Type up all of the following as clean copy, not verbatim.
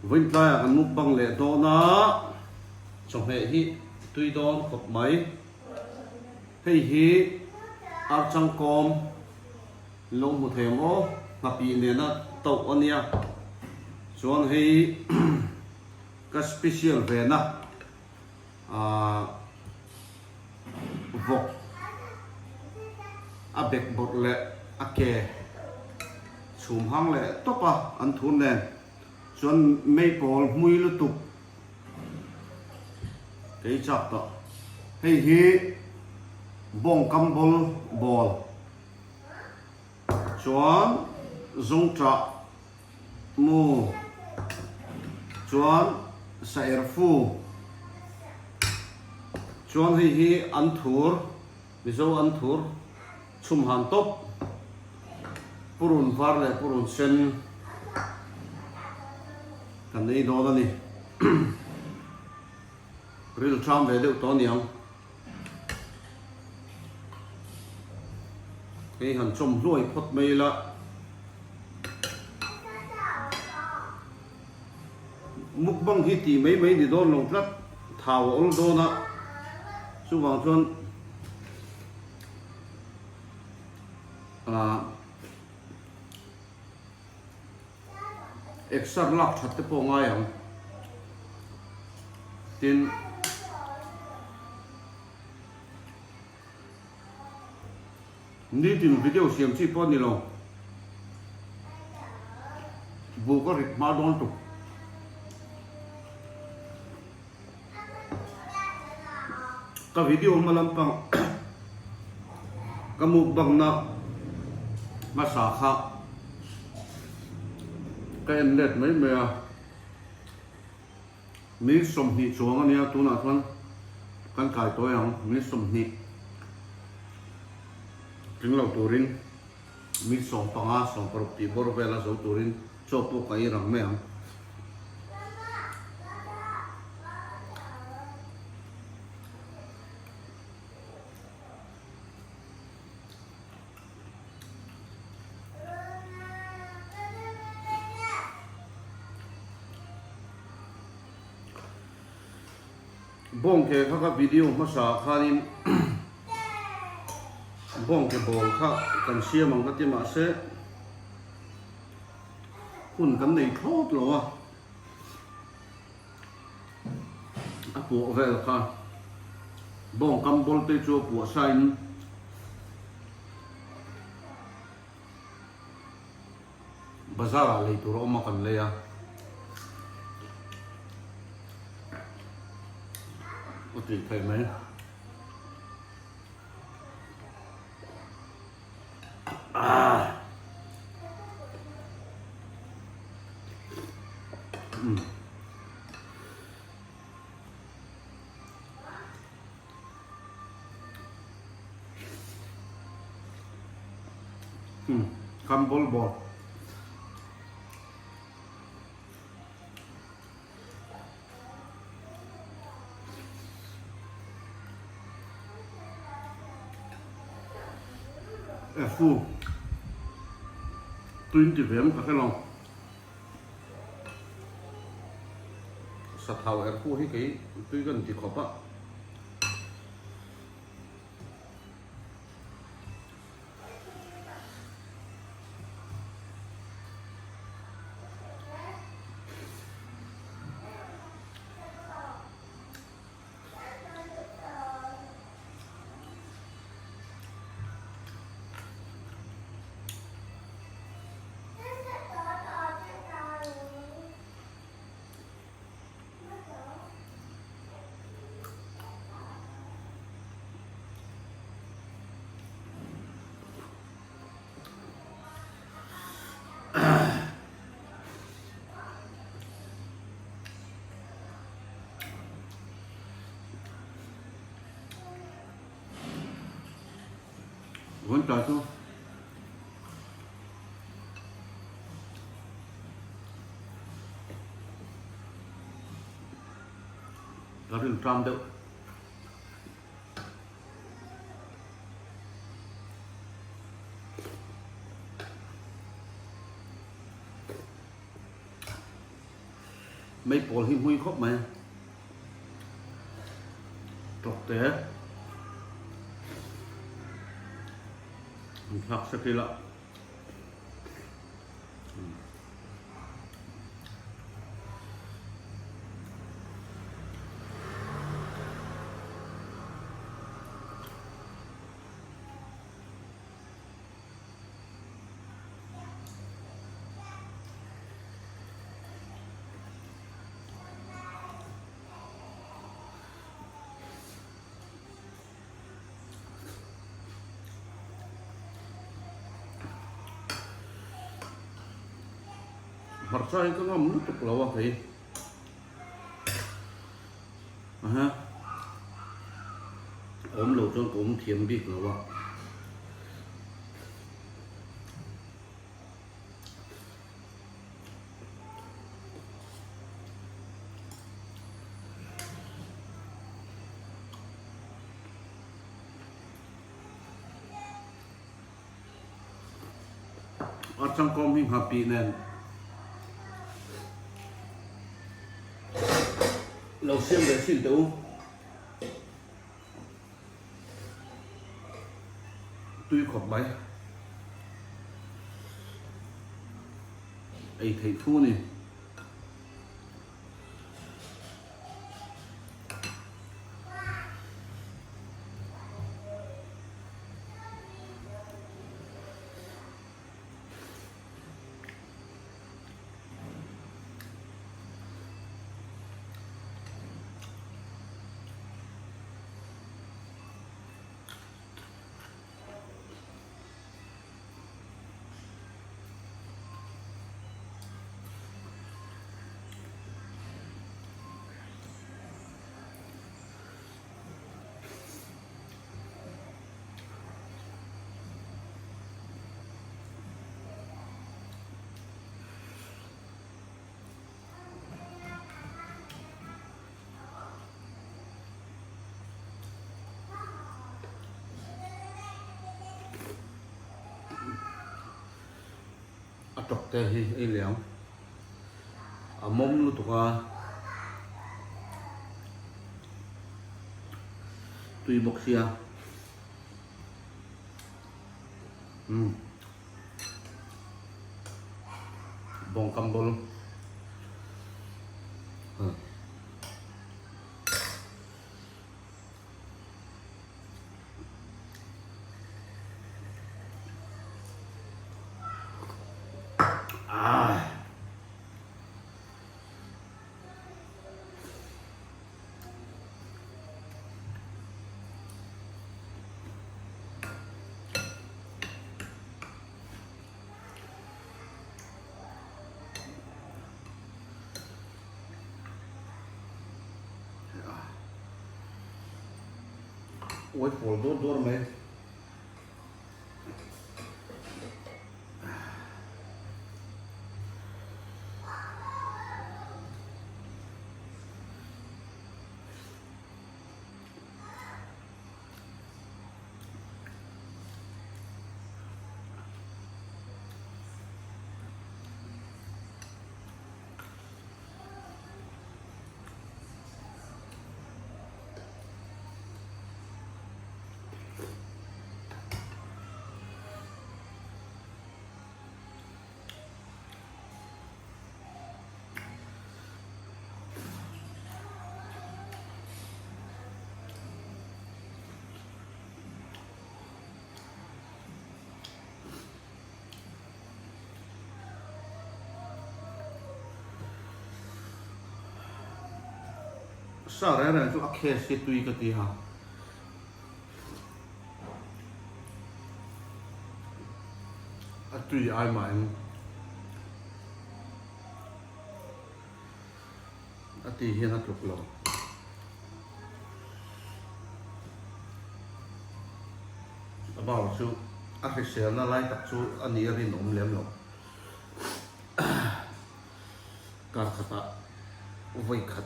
vinh tay ăn múc bằng lệ đó na trong hệ hi tuy đón cột máy hay hi ar chang com lông một thèm ó ngập bị nè na tàu anh nha chuan hi cái special về na vọc bẹt bột lệ kè chùm hang lệ top ăn thun nè chuan maple mui lu tục cái chọc đó hay hi bông cam bol chuan zong tra mu chuan sair fu chuan hi an thur mizo an thur chum han top purun var le purun sen kan nei do da ni ril tram ve deuh to niang cái hẳn trồng ruồi phật mây là mục băng khi tỉ mấy thì đôn lồng rất thảo ôn đôn á su vào chuan extra lắc chặt tới po ngay không tin đi tìm video xem chi po ni lo bu có rịch ma đón tục cái video mà làm bằng cái mục bằng na mà xả khá cái em lết mấy mẹ mi sum hi chuang anh tu na thon kan kai toy ang mi sum hi chính là turin mi som panga som property bor vela zo turin chopo kai rang me ang bong ke kha video ma sa khanin bong ke bol kha kan siam ang ka ti ma se hun kan nei thot lo a pu vel kha bong kam bol te chu pu sain bazar le tu ro ma kan le ya tùy thầy mấy cam bol bò phu tuyên chỉ vém cả cái lòng sạch hào phu hi cái tuy gần chỉ khó bạ vẫn trời thôi là rừng trăm đâu mấy bồn hi hui khóc mà trọc té học sẽ kỳ lạ mặt sai có ngâm nước tục lâu thì ha ốm lâu cho ốm thiếm bị lâu ở trong com hình happy nên lâu xem để xin tấu tuy khóc máy ấy thầy thu này trọc tè hi ấy léo mông lu tục tùy bọc xia bông cam bol ôi phổi đốt mấy sao đấy là chỗ ác sẽ tùy cái gì hả tùy ai mà em thì hiện là lục lầu bảo chú ác sẽ nó lại tập chú anh ấy đi nộm lém lắm cả khát vây khát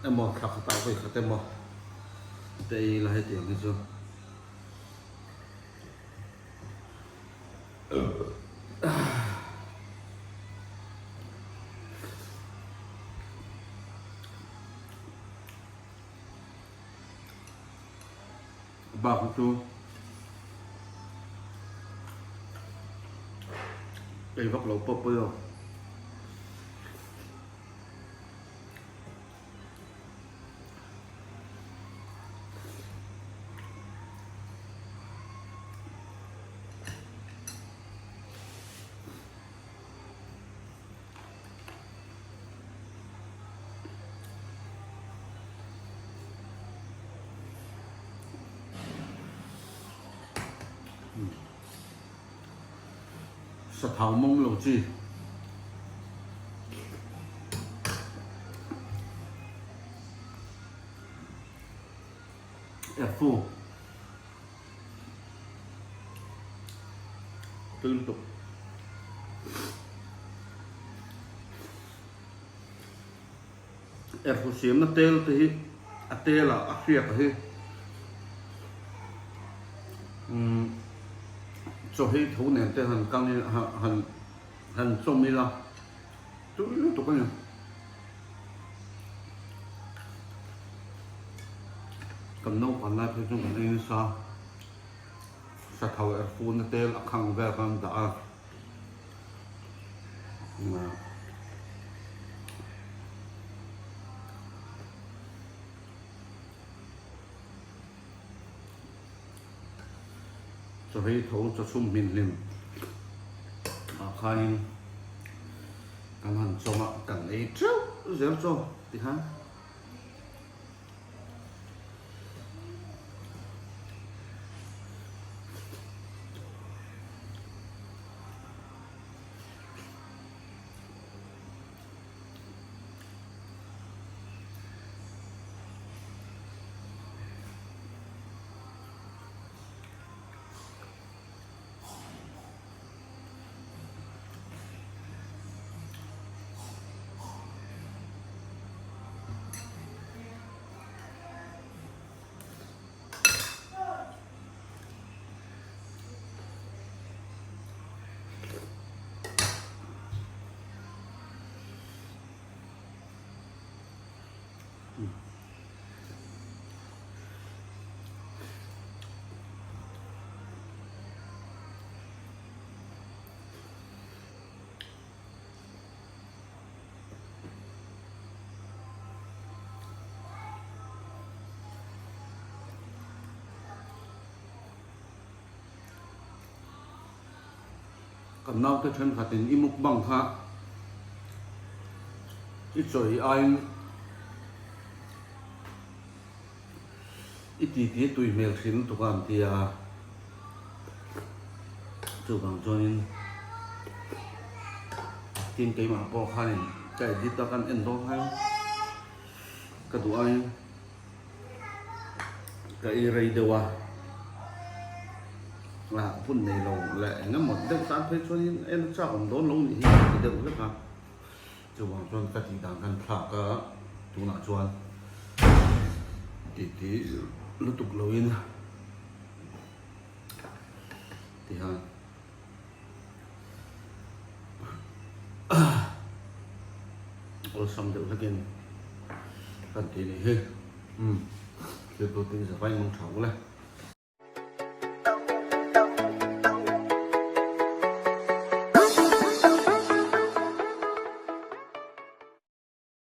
em mò khát khát vây khát em mò đây là hai tiếng cái chú ba cũng tu đây góc lẩu bơ bơ sa thảo mông lẩu chi phu tương tục phu xiêm nó tê thì tê là phiệt thì cho hết thấu nền tê hành căng đi hành trông đi ra tôi liên tục cái cầm nâu còn lại thì chúng ta đi sao sa thầu phu nó tê là khăng về con đã mà cho hết thấu cho sum min lim khai cầm hành trông ạ cần ấy trước dễ cho thì ha cầm nâu tới thân khát đến im mục bằng ha ít rồi anh ít tí tùy mèo xin tụi con thì chụp bằng cho nên tin cái mà bỏ khai cái đi ta cần ấn độ hay cái tụi anh cái rây đâu là phun này lầu lệ ngắm một đất tán phết cho nên em sao còn đốn lâu thì được rất là chụp bằng cho cái tình cảm cần phạt cả tụi nào cho tí nó tục lâu in thì ha xong được cái cần tí này hết tôi tính sẽ vay mong cháu này